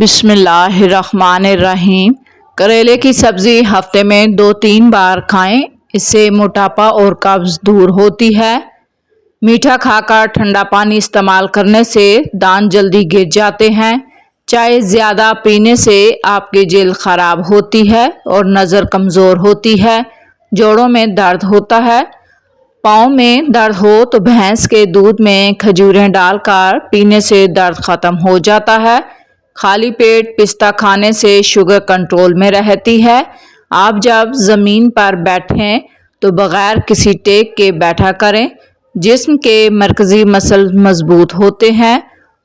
بسم اللہ الرحمن الرحیم۔ کریلے کی سبزی ہفتے میں 2-3 بار کھائیں، اس سے موٹاپا اور قبض دور ہوتی ہے۔ میٹھا کھا کر ٹھنڈا پانی استعمال کرنے سے دانت جلدی گر جاتے ہیں۔ چائے زیادہ پینے سے آپ کی جلد خراب ہوتی ہے اور نظر کمزور ہوتی ہے۔ جوڑوں میں درد ہوتا ہے، پاؤں میں درد ہو تو بھینس کے دودھ میں کھجوریں ڈال کر پینے سے درد ختم ہو جاتا ہے۔ خالی پیٹ پستہ کھانے سے شوگر کنٹرول میں رہتی ہے۔ آپ جب زمین پر بیٹھیں تو بغیر کسی ٹیک کے بیٹھا کریں، جسم کے مرکزی مسل مضبوط ہوتے ہیں۔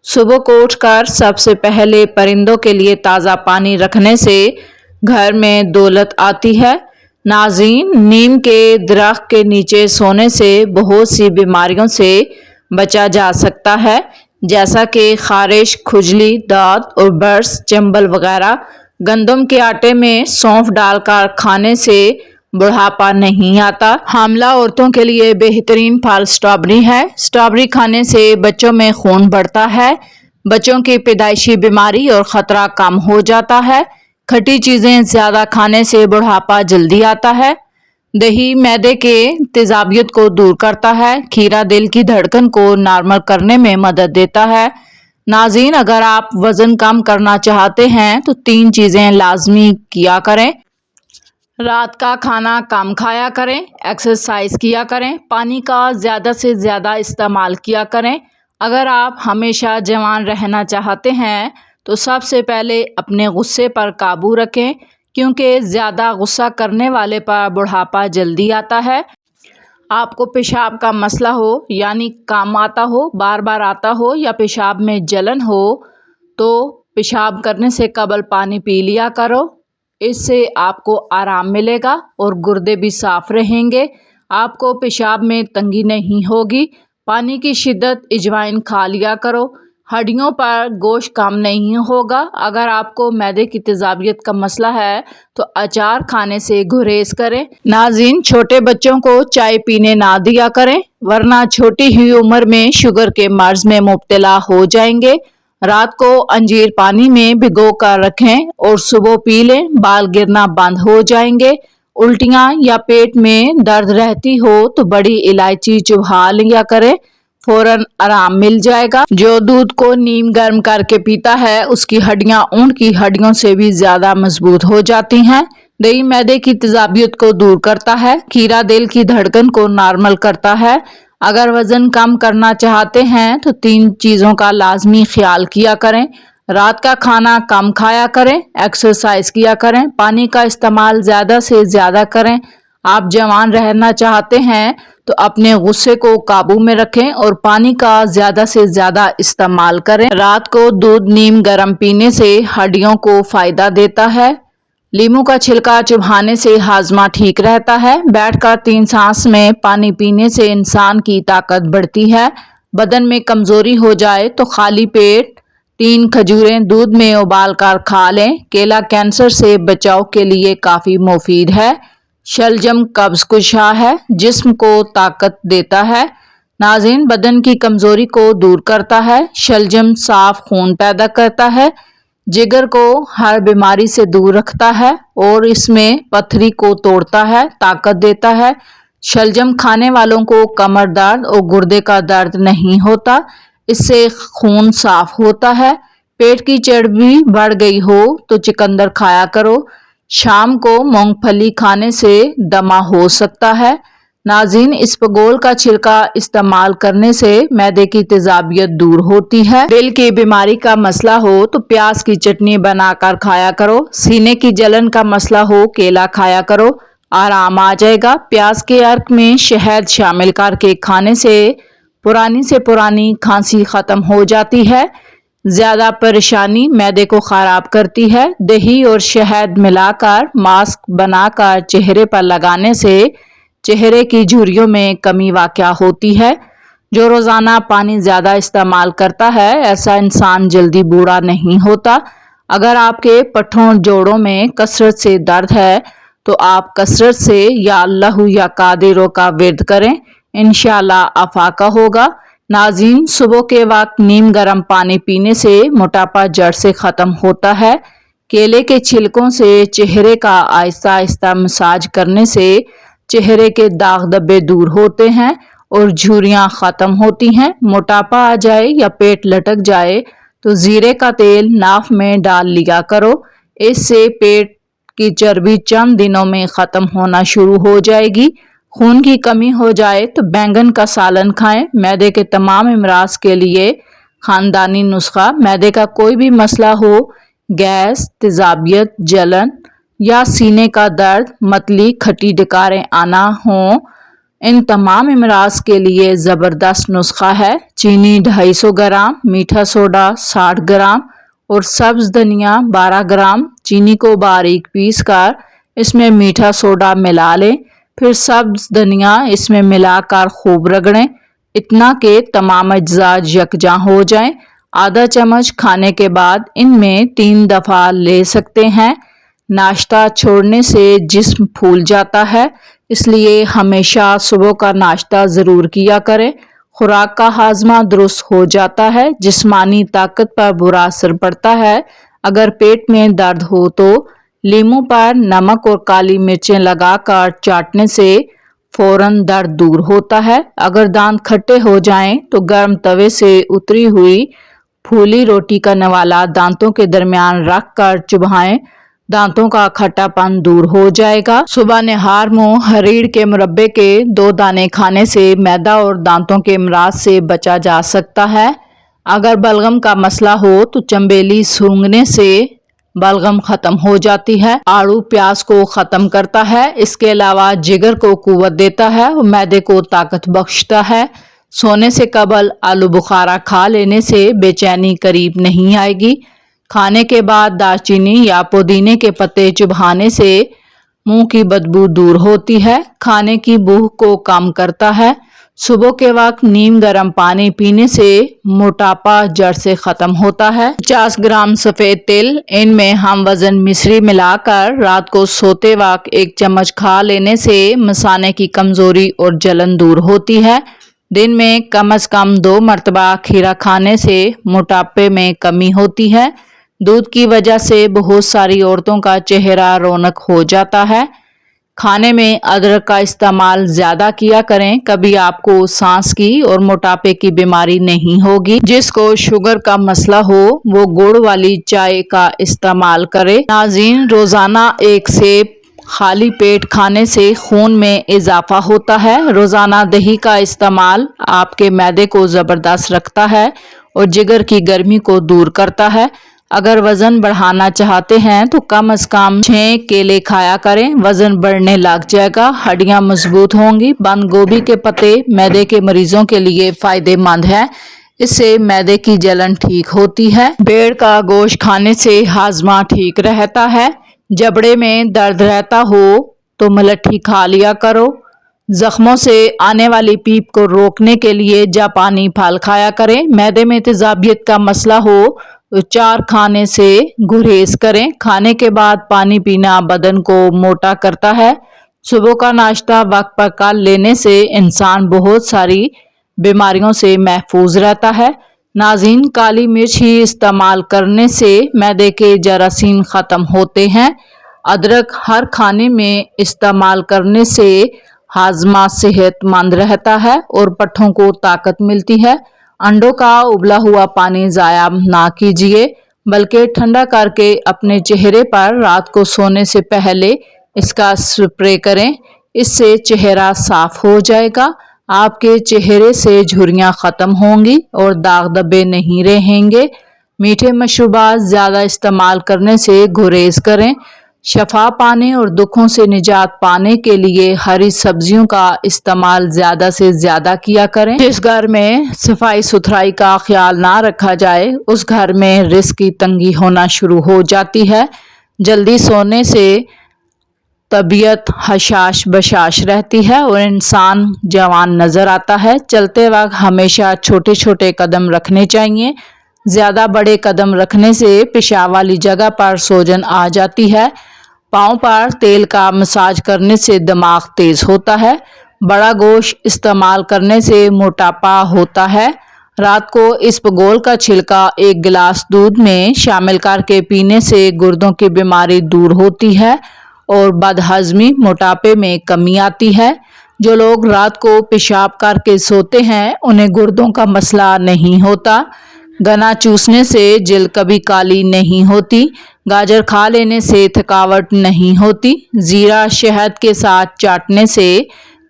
صبح کو اٹھ کر سب سے پہلے پرندوں کے لیے تازہ پانی رکھنے سے گھر میں دولت آتی ہے۔ ناظرین، نیم کے درخت کے نیچے سونے سے بہت سی بیماریوں سے بچا جا سکتا ہے، جیسا کہ خارش، کھجلی، دانت اور برس، چنبل وغیرہ۔ گندم کے آٹے میں سونف ڈال کر کھانے سے بڑھاپا نہیں آتا۔ حاملہ عورتوں کے لیے بہترین پھل اسٹرابیری ہے۔ اسٹرابیری کھانے سے بچوں میں خون بڑھتا ہے، بچوں کی پیدائشی بیماری اور خطرہ کم ہو جاتا ہے۔ کھٹی چیزیں زیادہ کھانے سے بڑھاپا جلدی آتا ہے۔ دہی معدے کے تیزابیت کو دور کرتا ہے۔ کھیرا دل کی دھڑکن کو نارمل کرنے میں مدد دیتا ہے۔ ناظرین، اگر آپ وزن کم کرنا چاہتے ہیں تو 3 چیزیں لازمی کیا کریں۔ رات کا کھانا کم کھایا کریں، ایکسرسائز کیا کریں، پانی کا زیادہ سے زیادہ استعمال کیا کریں۔ اگر آپ ہمیشہ جوان رہنا چاہتے ہیں تو سب سے پہلے اپنے غصے پر قابو رکھیں، کیونکہ زیادہ غصہ کرنے والے پر بڑھاپا جلدی آتا ہے۔ آپ کو پیشاب کا مسئلہ ہو، یعنی کم آتا ہو، بار بار آتا ہو یا پیشاب میں جلن ہو تو پیشاب کرنے سے قبل پانی پی لیا کرو، اس سے آپ کو آرام ملے گا اور گردے بھی صاف رہیں گے۔ آپ کو پیشاب میں تنگی نہیں ہوگی۔ پانی کی شدت اجوائن کھا لیا کرو، ہڈیوں پر گوشت کم نہیں ہوگا۔ اگر آپ کو معدے کی تیزابیت کا مسئلہ ہے تو اچار کھانے سے گریز کریں۔ ناظرین، چھوٹے بچوں کو چائے پینے نہ دیا کریں، ورنہ چھوٹی ہی عمر میں شوگر کے مرض میں مبتلا ہو جائیں گے۔ رات کو انجیر پانی میں بھگو کر رکھیں اور صبح پی لیں، بال گرنا بند ہو جائیں گے۔ الٹیاں یا پیٹ میں درد رہتی ہو تو بڑی الائچی چبا لیا کریں، فوراً آرام مل جائے گا۔ جو دودھ کو نیم گرم کر کے پیتا ہے اس کی ہڈیاں اونٹ کی ہڈیوں سے بھی زیادہ مضبوط ہو جاتی ہیں۔ دہی معدے کی تیزابیت کو دور کرتا ہے، کھیرا دل کی دھڑکن کو نارمل کرتا ہے۔ اگر وزن کم کرنا چاہتے ہیں تو 3 چیزوں کا لازمی خیال کیا کریں۔ رات کا کھانا کم کھایا کریں، ایکسرسائز کیا کریں، پانی کا استعمال زیادہ سے زیادہ کریں۔ آپ جوان رہنا چاہتے ہیں تو اپنے غصے کو قابو میں رکھیں اور پانی کا زیادہ سے زیادہ استعمال کریں۔ رات کو دودھ نیم گرم پینے سے ہڈیوں کو فائدہ دیتا ہے۔ لیموں کا چھلکا چبانے سے ہاضمہ ٹھیک رہتا ہے۔ بیٹھ کر 3 سانس میں پانی پینے سے انسان کی طاقت بڑھتی ہے۔ بدن میں کمزوری ہو جائے تو خالی پیٹ 3 کھجوریں دودھ میں ابال کر کھا لیں۔ کیلا کینسر سے بچاؤ کے لیے کافی مفید ہے۔ شلجم قبض کشا ہے، جسم کو طاقت دیتا ہے۔ ناظرین، بدن کی کمزوری کو دور کرتا ہے۔ شلجم صاف خون پیدا کرتا ہے، جگر کو ہر بیماری سے دور رکھتا ہے اور اس میں پتھری کو توڑتا ہے، طاقت دیتا ہے۔ شلجم کھانے والوں کو کمر درد اور گردے کا درد نہیں ہوتا، اس سے خون صاف ہوتا ہے۔ پیٹ کی چربی بڑھ گئی ہو تو چقندر کھایا کرو۔ شام کو مونگ پھلی کھانے سے دمہ ہو سکتا ہے۔ ناظرین، اسپغول کا چھلکا استعمال کرنے سے معدے کی تیزابیت دور ہوتی ہے۔ دل کی بیماری کا مسئلہ ہو تو پیاز کی چٹنی بنا کر کھایا کرو۔ سینے کی جلن کا مسئلہ ہو کیلا کھایا کرو، آرام آ جائے گا۔ پیاز کے عرق میں شہد شامل کر کے کھانے سے پرانی کھانسی ختم ہو جاتی ہے۔ زیادہ پریشانی معدے کو خراب کرتی ہے۔ دہی اور شہد ملا کر ماسک بنا کر چہرے پر لگانے سے چہرے کی جھریوں میں کمی واقع ہوتی ہے۔ جو روزانہ پانی زیادہ استعمال کرتا ہے ایسا انسان جلدی بوڑھا نہیں ہوتا۔ اگر آپ کے پٹھوں جوڑوں میں کثرت سے درد ہے تو آپ کثرت سے یا اللہ یا قادر کا ورد کریں، انشاءاللہ افاقہ ہوگا۔ नाज़रीन, सुबह के वक्त नीम गर्म पानी पीने से मोटापा जड़ से ख़त्म होता है। केले के छिलकों से चेहरे का आहिस्ता आहिस्ता मसाज करने से चेहरे के दाग धब्बे दूर होते हैं और झुर्रियाँ ख़त्म होती हैं। मोटापा आ जाए या पेट लटक जाए तो जीरे का तेल नाक में डाल लिया करो। इससे पेट की चर्बी चंद दिनों में ख़त्म होना शुरू हो जाएगी। खून की कमी हो जाए तो बैंगन का सालन खाएं। मैदे के तमाम अमराज के लिए खानदानी नुस्खा। मैदे का कोई भी मसला हो, गैस, तेजाबियत, जलन या सीने का दर्द, मतली, खट्टी डकारें आना हो, इन तमाम अमराज के लिए ज़बरदस्त नुस्खा है। चीनी 250 ग्राम, मीठा सोडा 60 ग्राम और सब्ज़ धनिया 12 ग्राम। चीनी को बारीक पीस कर इसमें मीठा सोडा मिला लें, फिर सब्ज़ धनिया इसमें मिलाकर खूब रगड़ें, इतना कि तमाम अज्जा यकजा हो जाएं। आधा चम्मच खाने के बाद इनमें 3 दफ़ा ले सकते हैं। नाश्ता छोड़ने से जिस्म फूल जाता है, इसलिए हमेशा सुबह का नाश्ता ज़रूर किया करें। खुराक का हाजमा दुरुस्त हो जाता है, जिस्मानी ताकत पर बुरा असर पड़ता है। अगर पेट में दर्द हो तो लीमू पर नमक और काली मिर्चें लगाकर चाटने से फौरन दर्द दूर होता है। अगर दांत खट्टे हो जाएं तो गर्म तवे से उतरी हुई फूली रोटी का नवाला दांतों के दरमियान रख कर चुभाएं, दांतों का खट्टापन दूर हो जाएगा। सुबह निहार मुंह हरीड़ के मुरब्बे के 2 दाने खाने से मैदा और दांतों के अमराज से बचा जा सकता है। अगर बलगम का मसला हो तो चंबेली सूंघने से बलगम खत्म हो जाती है। आड़ू प्याज को खत्म करता है, इसके अलावा जिगर को कुव्वत देता है और मैदे को ताकत बख्शता है। सोने से कबल आलू बुखारा खा लेने से बेचैनी करीब नहीं आएगी। खाने के बाद दालचीनी या पुदीने के पत्ते चुभाने से मुंह की बदबू दूर होती है, खाने की भूख को कम करता है। सुबह के वक्त नीम गर्म पानी पीने से मोटापा जड़ से खत्म होता है। 50 ग्राम सफ़ेद तिल, इनमें हम वजन मिश्री मिलाकर रात को सोते वक्त 1 चम्मच खा लेने से मसाने की कमजोरी और जलन दूर होती है। दिन में कम से कम 2 मरतबा खीरा खाने से मोटापे में कमी होती है। दूध की वजह से बहुत सारी औरतों का चेहरा रौनक हो जाता है। खाने में अदरक का इस्तेमाल ज़्यादा किया करें, कभी आपको सांस की और मोटापे की बीमारी नहीं होगी। जिसको शुगर का मसला हो वो गुड़ वाली चाय का इस्तेमाल करे। नाज़रीन, रोज़ाना 1 सेब खाली पेट खाने से खून में इजाफा होता है। रोज़ाना दही का इस्तेमाल आपके मैदे को ज़बरदस्त रखता है और जिगर की गर्मी को दूर करता है। अगर वजन बढ़ाना चाहते हैं तो कम से कम 6 केले खाया करें, वजन बढ़ने लग जाएगा, हड्डियां मजबूत होंगी। बंद गोभी के पत्ते मैदे के मरीजों के लिए फायदेमंद है, इससे मैदे की जलन ठीक होती है। भेड़ का गोश्त खाने से हाजमा ठीक रहता है। जबड़े में दर्द रहता हो तो मलट्ठी खा लिया करो। जख्मों से आने वाली पीप को रोकने के लिए जापानी फल खाया करें। मैदे में तेजाबियत का मसला हो तो 4 खाने से गुरेज करें। खाने के बाद पानी पीना बदन को मोटा करता है। सुबह का नाश्ता वक्त पर कर लेने से इंसान बहुत सारी बीमारियों से महफूज रहता है। नाज़रीन, काली मिर्च ही इस्तेमाल करने से मैदे के जरासीम ख़त्म होते हैं। अदरक हर खाने में इस्तेमाल करने से हाजमा सेहतमंद रहता है और पट्ठों को ताकत मिलती है। अंडों का उबला हुआ पानी ज़ाया ना कीजिए, बल्कि ठंडा करके अपने चेहरे पर रात को सोने से पहले इसका स्प्रे करें। इससे चेहरा साफ हो जाएगा, आपके चेहरे से झुर्रियाँ ख़त्म होंगी और दाग धब्बे नहीं रहेंगे। मीठे मशरूबात ज़्यादा इस्तेमाल करने से गुरेज करें। शफा पाने और दुखों से निजात पाने के लिए हरी सब्जियों का इस्तेमाल ज़्यादा से ज़्यादा किया करें। जिस घर में सफाई सुथराई का ख्याल ना रखा जाए उस घर में रिस्क की तंगी होना शुरू हो जाती है। जल्दी सोने से तबीयत हशाश बशाश रहती है और इंसान जवान नज़र आता है। चलते वक्त हमेशा छोटे छोटे कदम रखने चाहिए। ज़्यादा बड़े कदम रखने से पेशाब वाली जगह पर सूजन आ जाती है। पाँव पर तेल का मसाज करने से दिमाग तेज होता है। बड़ा गोश्त इस्तेमाल करने से मोटापा होता है। रात को इसबगोल का छिलका 1 गिलास दूध में शामिल करके पीने से गुर्दों की बीमारी दूर होती है और बदहजमी मोटापे में कमी आती है। जो लोग रात को पेशाब करके सोते हैं उन्हें गुर्दों का मसला नहीं होता। गन्ना चूसने से जिल्द कभी काली नहीं होती। गाजर खा लेने से थकावट नहीं होती। जीरा शहद के साथ चाटने से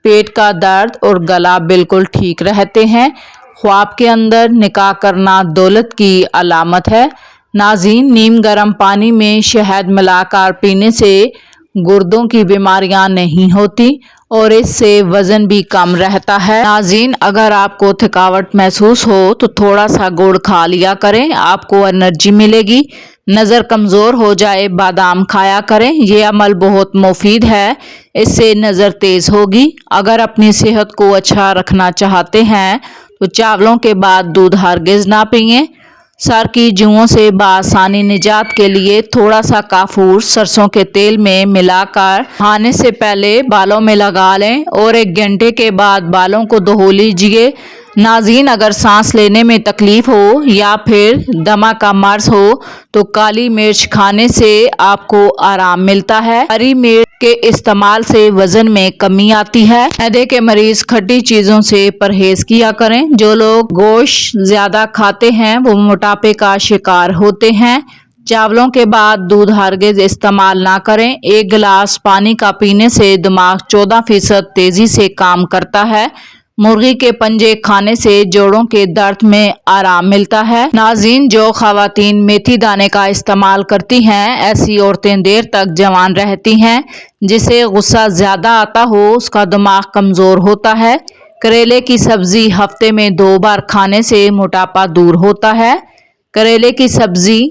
पेट का दर्द और गला बिल्कुल ठीक रहते हैं। ख्वाब के अंदर निकाह करना दौलत की अलामत है। नाज़रीन, नीम गर्म पानी में शहद मिलाकर पीने से गुर्दों की बीमारियां नहीं होती और इससे वजन भी कम रहता है। नाज़रीन, अगर आपको थकावट महसूस हो तो थोड़ा सा गुड़ खा लिया करें, आपको एनर्जी मिलेगी। नज़र कमज़ोर हो जाए बादाम खाया करें, ये अमल बहुत मुफीद है, इससे नज़र तेज़ होगी। अगर अपनी सेहत को अच्छा रखना चाहते हैं तो चावलों के बाद दूध हरगिज़ ना पिएं। सर की जुओं से बआसानी निजात के लिए थोड़ा सा काफूर सरसों के तेल में मिलाकर नहाने से पहले बालों में लगा लें और 1 घंटे के बाद बालों को धो लीजिए। नाज़रीन, अगर सांस लेने में तकलीफ हो या फिर दमा का मर्ज हो तो काली मिर्च खाने से आपको आराम मिलता है। हरी मिर्च के इस्तेमाल से वजन में कमी आती है। मैदे के मरीज खट्टी चीजों से परहेज किया करें। जो लोग गोश्त ज्यादा खाते हैं वो मोटापे का शिकार होते हैं। चावलों के बाद दूध हरगिज़ इस्तेमाल ना करें। 1 गिलास पानी का पीने से दिमाग 14% तेजी से काम करता है। मुर्गी के पंजे खाने से जोड़ों के दर्द में आराम मिलता है। नाज़रीन, जो खवातीन मेथी दाने का इस्तेमाल करती हैं ऐसी औरतें देर तक जवान रहती हैं। जिसे गुस्सा ज्यादा आता हो उसका दिमाग कमजोर होता है। करेले की सब्जी हफ्ते में 2 बार खाने से मोटापा दूर होता है। करेले की सब्जी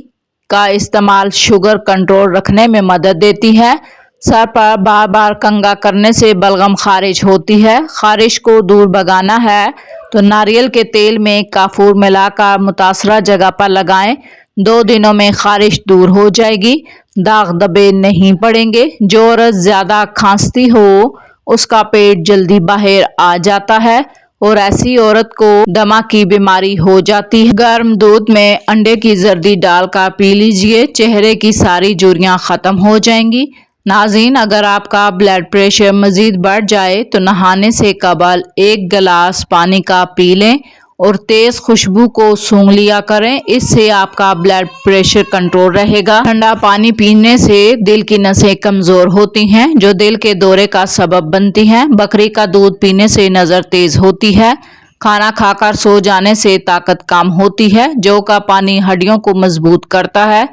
का इस्तेमाल शुगर कंट्रोल रखने में मदद देती है। सर पर बार बार कंघा करने से बलगम खारिज होती है। खारिश को दूर भगाना है तो नारियल के तेल में काफूर मिलाकर मुतासरा जगह पर लगाएं। 2 दिनों में खारिश दूर हो जाएगी, दाग धब्बे नहीं पड़ेंगे। जो औरत ज्यादा खांसती हो उसका पेट जल्दी बाहर आ जाता है और ऐसी औरत को दमा की बीमारी हो जाती है। गर्म दूध में अंडे की जर्दी डालकर पी लीजिए, चेहरे की सारी झुर्रियां खत्म हो जाएंगी। नाज़रीन, अगर आपका ब्लड प्रेशर मजीद बढ़ जाए तो नहाने से कबल 1 गिलास पानी का पी लें और तेज खुशबू को सूंघ लिया करें, इससे आपका ब्लड प्रेशर कंट्रोल रहेगा। ठंडा पानी पीने से दिल की नसें कमजोर होती हैं जो दिल के दौरे का सबब बनती हैं। बकरी का दूध पीने से नजर तेज होती है। खाना खाकर सो जाने से ताकत कम होती है। जौ का पानी हड्डियों को मजबूत करता है।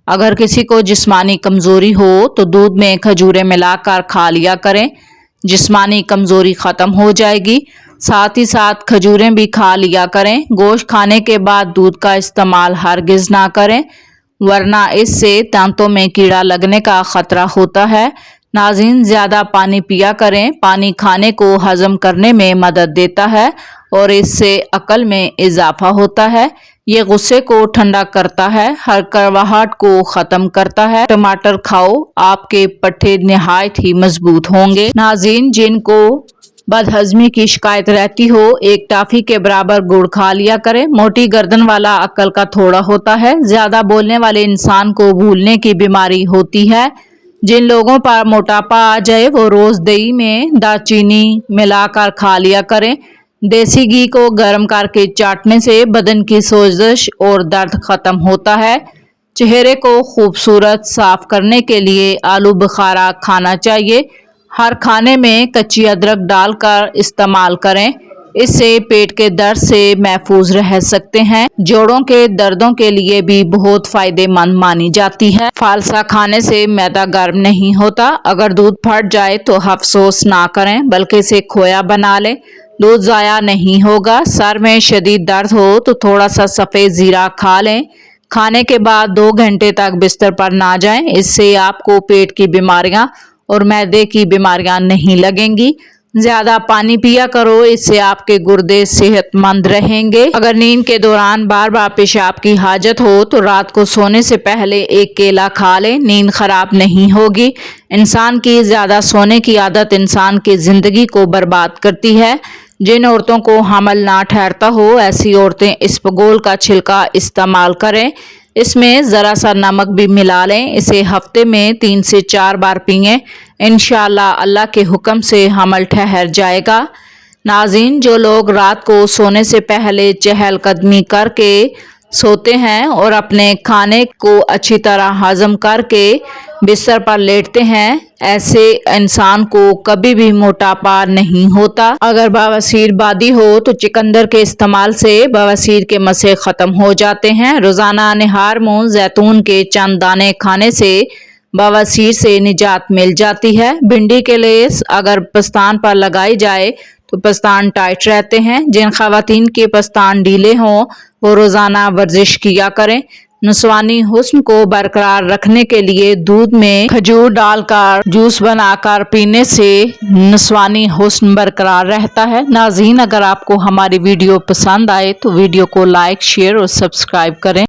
अगर किसी को जिस्मानी कमजोरी हो तो दूध में खजूरें मिलाकर खा लिया करें, जिस्मानी कमजोरी खत्म हो जाएगी। साथ ही साथ खजूरें भी खा लिया करें। गोश्त खाने के बाद दूध का इस्तेमाल हरगिज ना करें वरना इससे दांतों में कीड़ा लगने का खतरा होता है। नाज़रीन, ज्यादा पानी पिया करें। पानी खाने को हजम करने में मदद देता है और इससे अकल में इजाफा होता है। ये गुस्से को ठंडा करता है, हर कड़वाहट को खत्म करता है। टमाटर खाओ, आपके पट्टे निहायत ही मजबूत होंगे। नाज़रीन, जिनको बदहजमी की शिकायत रहती हो 1 टॉफी के बराबर गुड़ खा लिया करें। मोटी गर्दन वाला अक्ल का थोड़ा होता है। ज्यादा बोलने वाले इंसान को भूलने की बीमारी होती है। जिन लोगों पर मोटापा आ जाए वो रोज दही में दालचीनी मिलाकर खा लिया करें। देसी घी को गर्म करके चाटने से बदन की सोजिश और दर्द खत्म होता है। चेहरे को खूबसूरत साफ करने के लिए आलू बुखारा खाना चाहिए। हर खाने में कच्ची अदरक डालकर इस्तेमाल करें, इससे पेट के दर्द से महफूज रह सकते हैं। जोड़ों के दर्दों के लिए भी बहुत फायदेमंद मानी जाती है। फालसा खाने से मैदा गर्म नहीं होता। अगर दूध फट जाए तो अफसोस ना करें बल्कि इसे खोया बना लें, दूध ज़ाया नहीं होगा। सर में शदीद दर्द हो तो थोड़ा सा सफ़ेद ज़ीरा खा लें। खाने के बाद 2 घंटे तक बिस्तर पर ना जाएं, इससे आपको पेट की बीमारियां और मैदे की बीमारियां नहीं लगेंगी। ज्यादा पानी पिया करो, इससे आपके गुर्दे सेहतमंद रहेंगे। अगर नींद के दौरान बार बार पेशाब की हाजत हो तो रात को सोने से पहले एक केला खा लें, नींद खराब नहीं होगी। इंसान की ज्यादा सोने की आदत इंसान की जिंदगी को बर्बाद करती है। जिन औरतों को हमल ना ठहरता हो, ऐसी औरतें इसबगोल का छिलका इस्तेमाल करें, इसमें ज़रा सा नमक भी मिला लें। इसे हफ्ते में 3 से 4 बार पिएं, इंशाअल्लाह अल्लाह के हुक्म से हमल ठहर जाएगा। नाज़रीन, जो लोग रात को सोने से पहले चहलकदमी करके सोते हैं और अपने खाने को अच्छी तरह हजम करके बिस्तर पर लेटते हैं, ऐसे इंसान को कभी भी मोटापा नहीं होता। अगर बवासीर बादी हो तो चुकंदर के इस्तेमाल से बवासीर के मसले ख़त्म हो जाते हैं। रोज़ाना निहार मुँह जैतून के चंद दाने खाने से बवासीर से निजात मिल जाती है। भिंडी के लेस अगर पस्तान पर लगाई जाए तो पस्तान टाइट रहते हैं। जिन ख़वातीन के पस्तान ढीले हों वो रोज़ाना वर्जिश किया करें। नस्वानी हुस्न को बरकरार रखने के लिए दूध में खजूर डालकर जूस बनाकर पीने से नस्वानी हुस्न बरकरार रहता है। नाज़रीन, अगर आपको हमारी वीडियो पसंद आए तो वीडियो को लाइक, शेयर और सब्सक्राइब करें।